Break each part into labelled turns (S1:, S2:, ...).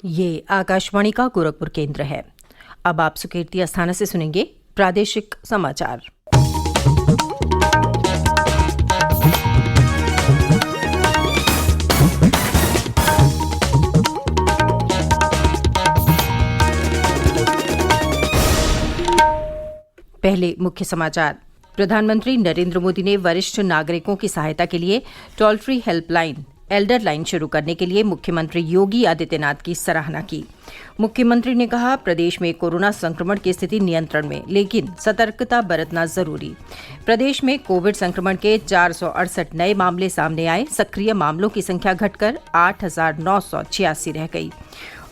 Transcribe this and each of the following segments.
S1: ये आकाशवाणी का गोरखपुर केंद्र है। अब आप सुकीर्ति अस्थाना से सुनेंगे प्रादेशिक समाचार। पहले मुख्य समाचार। प्रधानमंत्री नरेंद्र मोदी ने वरिष्ठ नागरिकों की सहायता के लिए toll free helpline Elder line शुरू करने के लिए मुख्यमंत्री योगी आदित्यनाथ की सराहना की। मुख्यमंत्री ने कहा, प्रदेश में कोरोना संक्रमण की स्थिति नियंत्रण में, लेकिन सतर्कता बरतना जरूरी। प्रदेश में कोविड संक्रमण के 468 नए मामले सामने आए। सक्रिय मामलों की संख्या घटकर 8,986 रह गई।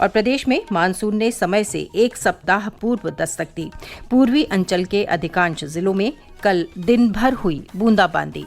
S1: और प्रदेश में मानसून ने समय से एक सप्ताह पूर्व दस्तक दी। पूर्वी अंचल के अधिकांश जिलों में कल दिन भर हुई बूंदाबांदी।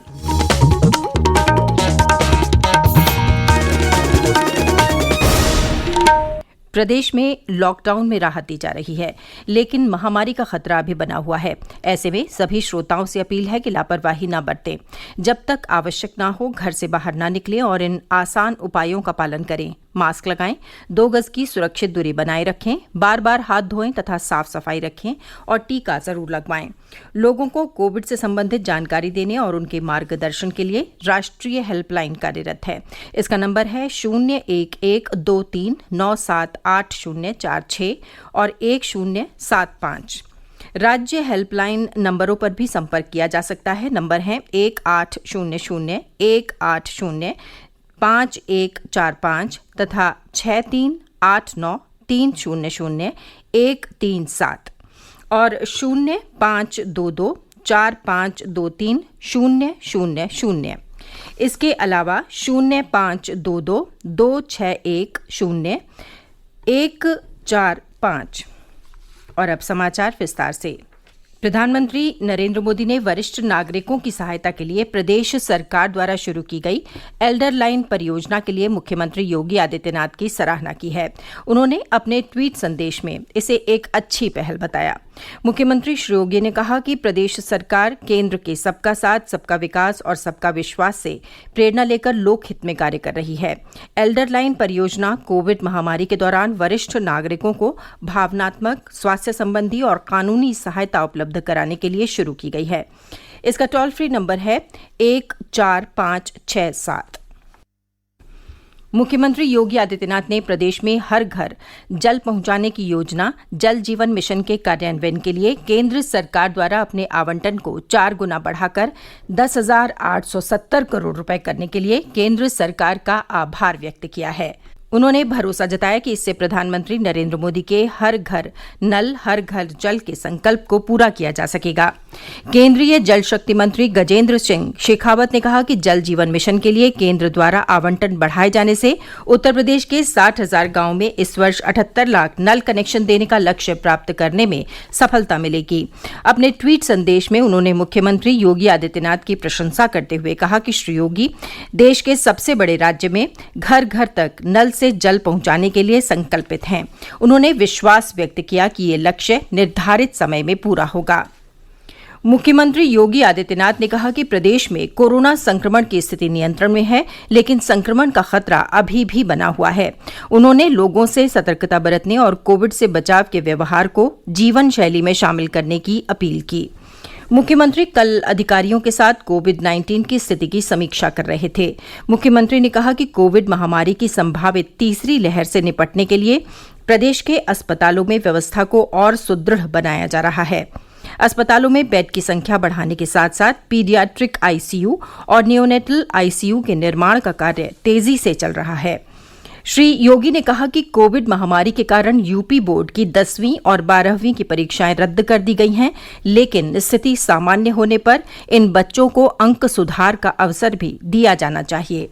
S1: प्रदेश में लॉकडाउन में राहत दी जा रही है, लेकिन महामारी का खतरा अभी बना हुआ है। ऐसे में सभी श्रोताओं से अपील है कि लापरवाही न बरतें। जब तक आवश्यक न हो, घर से बाहर न निकलें और इन आसान उपायों का पालन करें। मास्क लगाएं, 2 गज की सुरक्षित दूरी बनाए रखें, बार बार हाथ धोएं तथा साफ सफाई रखें और टीका जरूर लगवाएं। लोगों को कोविड से संबंधित जानकारी देने और उनके मार्गदर्शन के लिए राष्ट्रीय हेल्पलाइन कार्यरत है। इसका नंबर है 011239784046 और 1075। राज्य हेल्पलाइन नंबरों पर भी संपर्क किया जा सकता है। नंबर है 1800-180-5145 तथा 6389300137 और 0522452300। इसके अलावा 052226100145। और अब समाचार विस्तार से। प्रधानमंत्री नरेंद्र मोदी ने वरिष्ठ नागरिकों की सहायता के लिए प्रदेश सरकार द्वारा शुरू की गई एल्डर लाइन परियोजना के लिए मुख्यमंत्री योगी आदित्यनाथ की सराहना की है। उन्होंने अपने ट्वीट संदेश में इसे एक अच्छी पहल बताया। मुख्यमंत्री श्री योगी ने कहा कि प्रदेश सरकार केंद्र के सबका साथ, सबका विकास और सबका विश्वास से प्रेरणा लेकर लोकहित में कार्य कर रही है। एल्डर लाइन परियोजना कोविड महामारी के दौरान वरिष्ठ नागरिकों को भावनात्मक, स्वास्थ्य संबंधी और कानूनी सहायता उपलब्ध कराने के लिए शुरू की गई है। इसका टोल फ्री नंबर है 14567। मुख्यमंत्री योगी आदित्यनाथ ने प्रदेश में हर घर जल पहुंचाने की योजना जल जीवन मिशन के कार्यान्वयन के लिए केंद्र सरकार द्वारा अपने आवंटन को 4 गुना बढ़ाकर 10,870 करोड़ रुपए करने के लिए केंद्र सरकार का आभार व्यक्त किया है। उन्होंने भरोसा जताया कि इससे प्रधानमंत्री नरेंद्र मोदी के हर घर नल, हर घर जल के संकल्प को पूरा किया जा सकेगा। केंद्रीय जल शक्ति मंत्री गजेंद्र सिंह शेखावत ने कहा कि जल जीवन मिशन के लिए केंद्र द्वारा आवंटन बढ़ाए जाने से उत्तर प्रदेश के 60,000 गांवों में इस वर्ष 78 लाख नल कनेक्शन देने का लक्ष्य प्राप्त करने में सफलता मिलेगी। अपने ट्वीट संदेश में उन्होंने मुख्यमंत्री योगी आदित्यनाथ की प्रशंसा करते हुए कहा कि श्री योगी देश के सबसे बड़े राज्य में घर घर तक नल से जल पहुंचाने के लिए संकल्पित हैं। उन्होंने विश्वास व्यक्त किया कि ये लक्ष्य निर्धारित समय में पूरा होगा। मुख्यमंत्री योगी आदित्यनाथ ने कहा कि प्रदेश में कोरोना संक्रमण की स्थिति नियंत्रण में है, लेकिन संक्रमण का खतरा अभी भी बना हुआ है। उन्होंने लोगों से सतर्कता बरतने और कोविड से बचाव के व्यवहार को जीवन शैली में शामिल करने की अपील की। मुख्यमंत्री कल अधिकारियों के साथ कोविड-19 की स्थिति की समीक्षा कर रहे थे। मुख्यमंत्री ने कहा कि कोविड महामारी की संभावित तीसरी लहर से निपटने के लिए प्रदेश के अस्पतालों में व्यवस्था को और सुदृढ़ बनाया जा रहा है। अस्पतालों में बेड की संख्या बढ़ाने के साथ साथ पीडियाट्रिक आईसीयू और नियोनेटल आईसीयू के निर्माण का कार्य तेजी से चल रहा है। श्री योगी ने कहा कि कोविड महामारी के कारण यूपी बोर्ड की 10वीं और 12वीं की परीक्षाएं रद्द कर दी गई हैं, लेकिन स्थिति सामान्य होने पर इन बच्चों को अंक सुधार का अवसर भी दिया जाना चाहिए।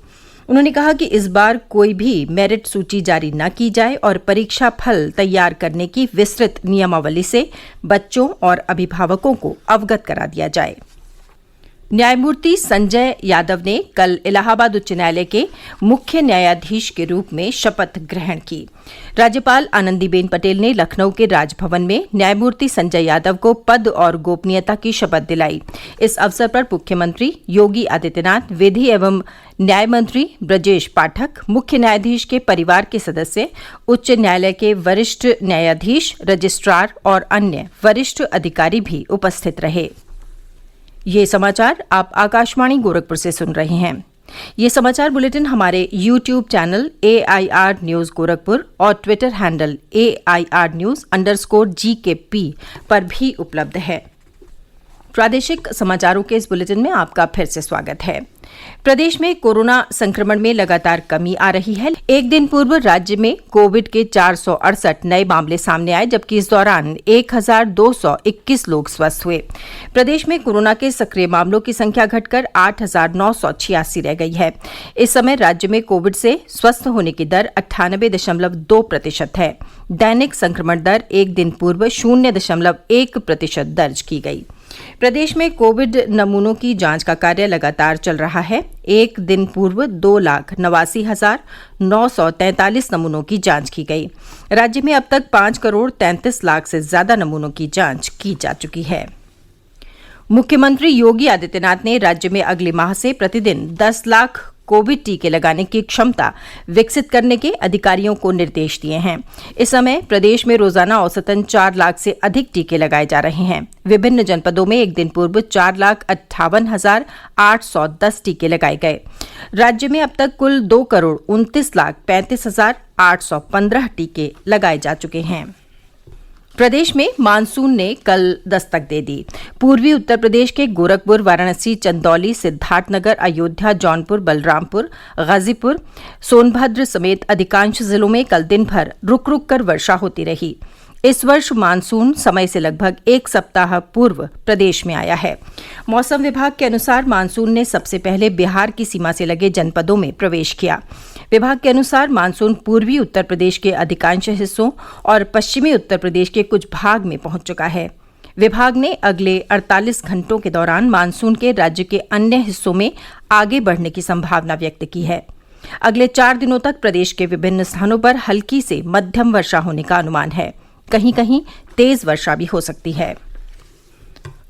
S1: उन्होंने कहा कि इस बार कोई भी मेरिट सूची जारी न की जाए और परीक्षा फल तैयार करने की विस्तृत नियमावली से बच्चों और अभिभावकों को अवगत करा दिया जाए। न्यायमूर्ति संजय यादव ने कल इलाहाबाद उच्च न्यायालय के मुख्य न्यायाधीश के रूप में शपथ ग्रहण की। राज्यपाल आनंदीबेन पटेल ने लखनऊ के राजभवन में न्यायमूर्ति संजय यादव को पद और गोपनीयता की शपथ दिलाई। इस अवसर पर मुख्यमंत्री योगी आदित्यनाथ, विधि एवं न्याय मंत्री ब्रजेश पाठक, मुख्य न्यायाधीश के परिवार के सदस्य, उच्च न्यायालय के वरिष्ठ न्यायाधीश, रजिस्ट्रार और अन्य वरिष्ठ अधिकारी भी उपस्थित रहे। ये समाचार आप आकाशवाणी गोरखपुर से सुन रहे हैं। ये समाचार बुलेटिन हमारे YouTube channel AIR news Gorakhpur और ट्विटर हैंडल AIR News_GKP पर भी उपलब्ध है। प्रादेशिक समाचारों के इस बुलेटिन में आपका फिर से स्वागत है। प्रदेश में कोरोना संक्रमण में लगातार कमी आ रही है। एक दिन पूर्व राज्य में कोविड के 468 नए मामले सामने आए, जबकि इस दौरान 1221 लोग स्वस्थ हुए। प्रदेश में कोरोना के सक्रिय मामलों की संख्या घटकर 8986 रह गई है। इस समय राज्य में कोविड से स्वस्थ होने की दर 98.2% है। दैनिक संक्रमण दर एक दिन पूर्व 0.1% दर्ज की गई। प्रदेश में कोविड नमूनों की जांच का कार्य लगातार चल रहा है। एक दिन पूर्व 2,89,943 नमूनों की जांच की गई। राज्य में अब तक 5,33,00,000 से ज्यादा नमूनों की जांच की जा चुकी है। मुख्यमंत्री योगी आदित्यनाथ ने राज्य में अगले माह से प्रतिदिन 10 लाख कोविड टीके लगाने की क्षमता विकसित करने के अधिकारियों को निर्देश दिए हैं। इस समय प्रदेश में रोजाना औसतन 4 लाख से अधिक टीके लगाए जा रहे हैं। विभिन्न जनपदों में एक दिन पूर्व 4,58,810 टीके लगाए गए। राज्य में अब तक कुल 2,29,35,815 टीके लगाए जा चुके हैं। प्रदेश में मानसून ने कल दस्तक दे दी। पूर्वी उत्तर प्रदेश के गोरखपुर, वाराणसी, चंदौली, सिद्धार्थनगर, अयोध्या, जौनपुर, बलरामपुर, गाजीपुर, सोनभद्र समेत अधिकांश जिलों में कल दिन भर रुक रुक कर वर्षा होती रही। इस वर्ष मानसून समय से लगभग एक सप्ताह पूर्व प्रदेश में आया है। मौसम विभाग के अनुसार मानसून ने सबसे पहले बिहार की सीमा से लगे जनपदों में प्रवेश किया। विभाग के अनुसार मानसून पूर्वी उत्तर प्रदेश के अधिकांश हिस्सों और पश्चिमी उत्तर प्रदेश के कुछ भाग में पहुंच चुका है। विभाग ने अगले 48 घंटों के दौरान मानसून के राज्य के अन्य हिस्सों में आगे बढ़ने की संभावना व्यक्त की है। अगले 4 दिनों तक प्रदेश के विभिन्न स्थानों पर हल्की से मध्यम वर्षा होने का अनुमान है। कहीं कहीं तेज वर्षा भी हो सकती है।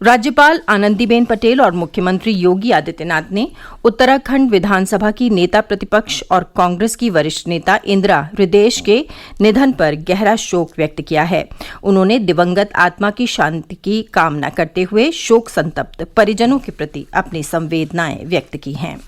S1: राज्यपाल आनंदीबेन पटेल और मुख्यमंत्री योगी आदित्यनाथ ने उत्तराखंड विधानसभा की नेता प्रतिपक्ष और कांग्रेस की वरिष्ठ नेता इंदिरा हृदयेश के निधन पर गहरा शोक व्यक्त किया है। उन्होंने दिवंगत आत्मा की शांति की कामना करते हुए शोक संतप्त परिजनों के प्रति अपनी संवेदनाएं व्यक्त की हैं।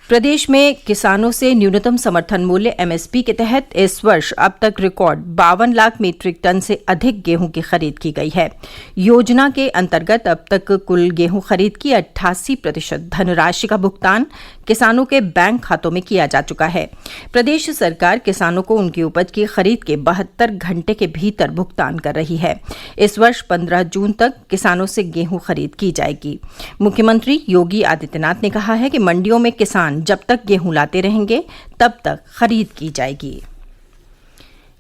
S1: प्रदेश में किसानों से न्यूनतम समर्थन मूल्य MSP के तहत इस वर्ष अब तक रिकॉर्ड 52 लाख मीट्रिक टन से अधिक गेहूं की खरीद की गई है। योजना के अंतर्गत अब तक कुल गेहूं खरीद की 88% धनराशि का भुगतान किसानों के बैंक खातों में किया जा चुका है। प्रदेश सरकार किसानों को उनकी उपज की खरीद के 72 घंटे के भीतर भुगतान कर रही है। इस वर्ष 15 जून तक किसानों से गेहूं खरीद की जाएगी। मुख्यमंत्री योगी आदित्यनाथ ने कहा है कि मंडियों में किसान जब तक गेहूं लाते रहेंगे तब तक खरीद की जाएगी।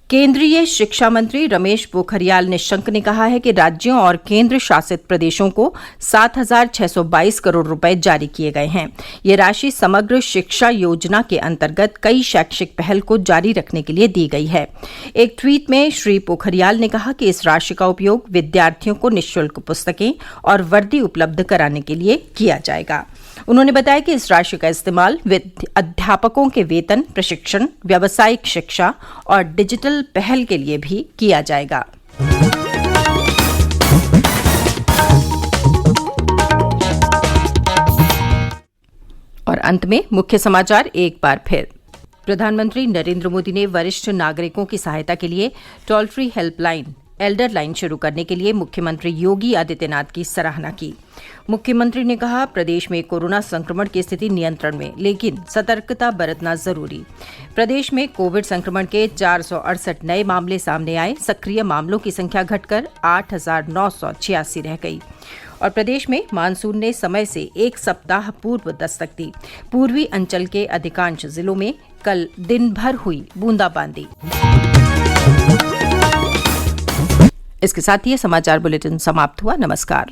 S1: केंद्रीय शिक्षा मंत्री रमेश पोखरियाल निशंक ने कहा है कि राज्यों और केंद्र शासित प्रदेशों को 7,622 करोड़ रुपए जारी किए गए हैं। ये राशि समग्र शिक्षा योजना के अंतर्गत कई शैक्षिक पहल को जारी रखने के लिए दी गई है। एक ट्वीट में श्री पोखरियाल ने कहा कि इस राशि का उपयोग विद्यार्थियों को निःशुल्क पुस्तकें और वर्दी उपलब्ध कराने के लिए किया जाएगा। उन्होंने बताया कि इस राशि का इस्तेमाल अध्यापकों के वेतन, प्रशिक्षण, व्यावसायिक शिक्षा और डिजिटल पहल के लिए भी किया जाएगा। और अंत में मुख्य समाचार एक बार फिर। प्रधानमंत्री नरेंद्र मोदी ने वरिष्ठ नागरिकों की सहायता के लिए toll free helpline Elder line शुरू करने के लिए मुख्यमंत्री योगी आदित्यनाथ की सराहना की। मुख्यमंत्री ने कहा, प्रदेश में कोरोना संक्रमण की स्थिति नियंत्रण में, लेकिन सतर्कता बरतना जरूरी। प्रदेश में कोविड संक्रमण के 468 नए मामले सामने आए। सक्रिय मामलों की संख्या घटकर 8,986 रह गई। और प्रदेश में मानसून ने समय से एक सप्ताह पूर्व दस्तक दी। पूर्वी अंचल के अधिकांश जिलों में कल दिन भर हुई बूंदाबांदी। इसके साथ ही समाचार बुलेटिन समाप्त हुआ। नमस्कार।